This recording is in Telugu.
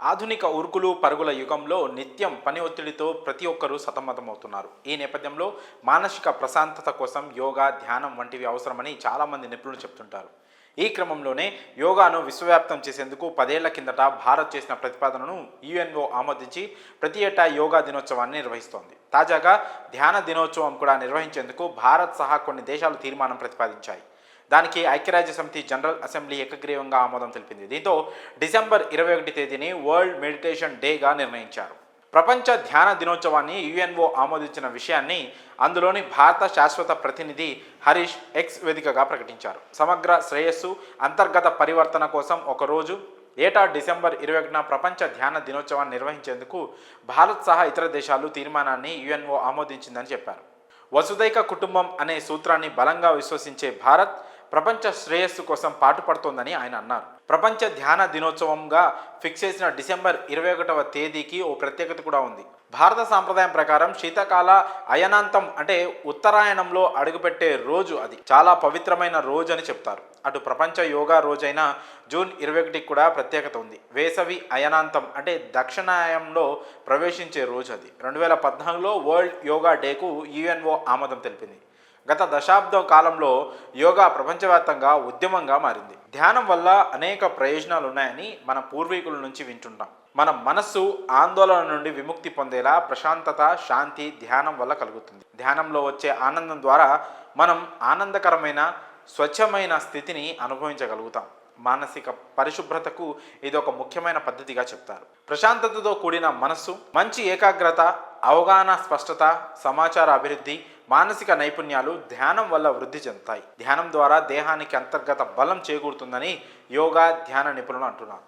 ఆధునిక ఉరుకులు పరుగుల యుగంలో నిత్యం పని ఒత్తిడితో ప్రతి ఒక్కరూ సతమతమవుతున్నారు. ఈ నేపథ్యంలో మానసిక ప్రశాంతత కోసం యోగా, ధ్యానం వంటివి అవసరమని చాలామంది నిపుణులు చెప్తుంటారు. ఈ క్రమంలోనే యోగాను విశ్వవ్యాప్తం చేసేందుకు 10 ఏళ్ల కిందట భారత్ చేసిన ప్రతిపాదనను యుఎన్ఓ ఆమోదించి ప్రతి ఏటా యోగా దినోత్సవాన్ని నిర్వహిస్తోంది. తాజాగా ధ్యాన దినోత్సవం కూడా నిర్వహించేందుకు భారత్ సహా కొన్ని దేశాలు తీర్మానం ప్రతిపాదించాయి. దానికి ఐక్యరాజ్య సమితి జనరల్ అసెంబ్లీ ఏకగ్రీవంగా ఆమోదం తెలిపింది. దీంతో డిసెంబర్ 21 తేదీని వరల్డ్ మెడిటేషన్ డేగా నిర్ణయించారు. ప్రపంచ ధ్యాన దినోత్సవాన్ని యుఎన్ఓ ఆమోదించిన విషయాన్ని అందులోని భారత శాశ్వత ప్రతినిధి హరీష్ ఎక్స్ వేదికగా ప్రకటించారు. సమగ్ర శ్రేయస్సు, అంతర్గత పరివర్తన కోసం ఒకరోజు ఏటా డిసెంబర్ 21న ప్రపంచ ధ్యాన దినోత్సవాన్ని నిర్వహించేందుకు భారత్ సహా ఇతర దేశాలు తీర్మానాన్ని యుఎన్ఓ ఆమోదించిందని చెప్పారు. వసుదైక కుటుంబం అనే సూత్రాన్ని బలంగా విశ్వసించే భారత్ ప్రపంచ శ్రేయస్సు కోసం పాటుపడుతోందని ఆయన అన్నారు. ప్రపంచ ధ్యాన దినోత్సవంగా ఫిక్స్ చేసిన డిసెంబర్ 21వ తేదీకి ఓ ప్రత్యేకత కూడా ఉంది. భారత సాంప్రదాయం ప్రకారం శీతాకాల అయనాంతం అంటే ఉత్తరాయణంలో అడుగుపెట్టే రోజు అది చాలా పవిత్రమైన రోజు అని చెప్తారు. అటు ప్రపంచ యోగా రోజైన జూన్ 21కి కూడా ప్రత్యేకత ఉంది. వేసవి అయనాంతం అంటే దక్షిణాయంలో ప్రవేశించే రోజు అది. 2014లో వరల్డ్ యోగా డేకు యుఎన్ఓ ఆమోదం తెలిపింది. గత దశాబ్దం కాలంలో యోగా ప్రపంచవ్యాప్తంగా ఉద్యమంగా మారింది. ధ్యానం వల్ల అనేక ప్రయోజనాలు ఉన్నాయని మన పూర్వీకుల నుంచి వింటుంటాం. మన మనస్సు ఆందోళన నుండి విముక్తి పొందేలా ప్రశాంతత, శాంతి ధ్యానం వల్ల కలుగుతుంది. ధ్యానంలో వచ్చే ఆనందం ద్వారా మనం ఆనందకరమైన, స్వచ్ఛమైన స్థితిని అనుభవించగలుగుతాం. మానసిక పరిశుభ్రతకు ఇది ఒక ముఖ్యమైన పద్ధతిగా చెప్తారు. ప్రశాంతతతో కూడిన మనస్సు, మంచి ఏకాగ్రత, అవగాహన, స్పష్టత, సమాచార అభివృద్ధి, మానసిక నైపుణ్యాలు ధ్యానం వల్ల వృద్ధి చెందుతాయి. ధ్యానం ద్వారా దేహానికి అంతర్గత బలం చేకూరుతుందని యోగా, ధ్యాన నిపుణులు అంటున్నారు.